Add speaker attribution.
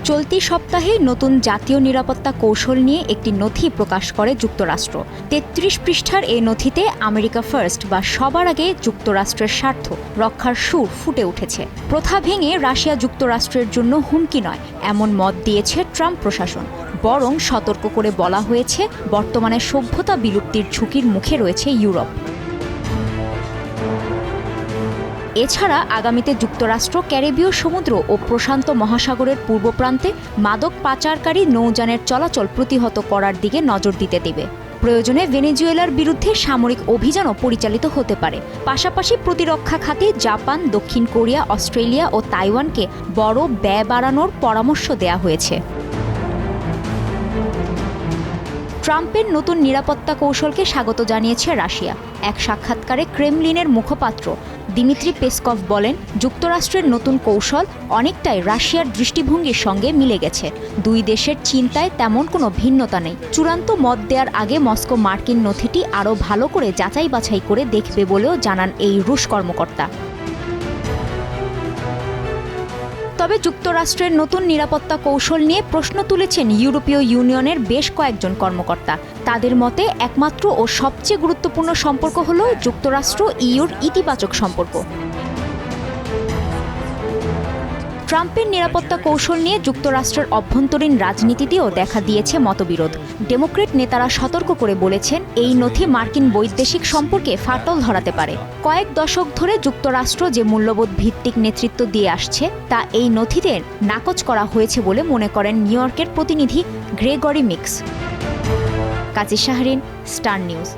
Speaker 1: চলতি সপ্তাহে নতুন জাতীয় নিরাপত্তা কৌশল নিয়ে একটি নথি প্রকাশ করে যুক্তরাষ্ট্র। ৩৩ পৃষ্ঠার এই নথিতে আমেরিকা ফার্স্ট বা সবার আগে যুক্তরাষ্ট্রের স্বার্থ রক্ষার সুর ফুটে উঠেছে। প্রথা ভেঙে রাশিয়া যুক্তরাষ্ট্রের জন্য হুমকি নয় এমন মত দিয়েছে ট্রাম্প প্রশাসন, বরং সতর্ক করে বলা হয়েছে বর্তমানে সভ্যতা বিলুপ্তির ঝুঁকির মুখে রয়েছে ইউরোপ। এছাড়া আগামীতে যুক্তরাষ্ট্র ক্যারিবীয় সমুদ্র ও প্রশান্ত মহাসাগরের পূর্ব প্রান্তে মাদক পাচারকারী নৌযানের চলাচল প্রতিহত করার দিকে নজর দিতে দেবে। প্রয়োজনে ভেনেজুয়েলার বিরুদ্ধে সামরিক অভিযানও পরিচালিত হতে পারে। পাশাপাশি প্রতিরক্ষা খাতে জাপান, দক্ষিণ কোরিয়া, অস্ট্রেলিয়া ও তাইওয়ানকে বড় ব্যয় বাড়ানোর পরামর্শ দেওয়া হয়েছে। ট্রাম্পের নতুন নিরাপত্তা কৌশলকে স্বাগত জানিয়েছে রাশিয়া। এক সাক্ষাৎকারে ক্রেমলিনের মুখপাত্র দিমিত্রি পেসকভ বলেন, যুক্তরাষ্ট্রের নতুন কৌশল অনেকটাই রাশিয়ার দৃষ্টিভঙ্গির সঙ্গে মিলে গেছে। দুই দেশের চিন্তায় তেমন কোনো ভিন্নতা নেই। চূড়ান্ত মত দেওয়ার আগে মস্কো মার্কিন নথিটি আরও ভালো করে যাচাই বাছাই করে দেখবে বলেও জানান এই রুশ কর্মকর্তা। তবে যুক্তরাষ্ট্রের নতুন নিরাপত্তা কৌশল নিয়ে প্রশ্ন তুলেছেন ইউরোপীয় ইউনিয়নের বেশ কয়েকজন কর্মকর্তা। তাদের মতে একমাত্র ও সবচেয়ে গুরুত্বপূর্ণ সম্পর্ক হল যুক্তরাষ্ট্র ইউর ইতিবাচক সম্পর্ক। ট্রাম্পের নিরাপত্তা কৌশল নিয়ে যুক্তরাষ্ট্রের অভ্যন্তরীণ রাজনীতিতেও দেখা দিয়েছে মতবিরোধ। ডেমোক্রেট নেতারা সতর্ক করে বলেছেন, এই নথি মার্কিন বৈদেশিক সম্পর্কে ফাটল ধরাতে পারে। কয়েক দশক ধরে যুক্তরাষ্ট্র যে মূল্যবোধ ভিত্তিক নেতৃত্ব দিয়ে আসছে তা এই নথিতে নাকচ করা হয়েছে বলে মনে করেন নিউ ইয়র্কের প্রতিনিধি গ্রেগরি মিক্স। কাজী শাহরিন, স্টার নিউজ।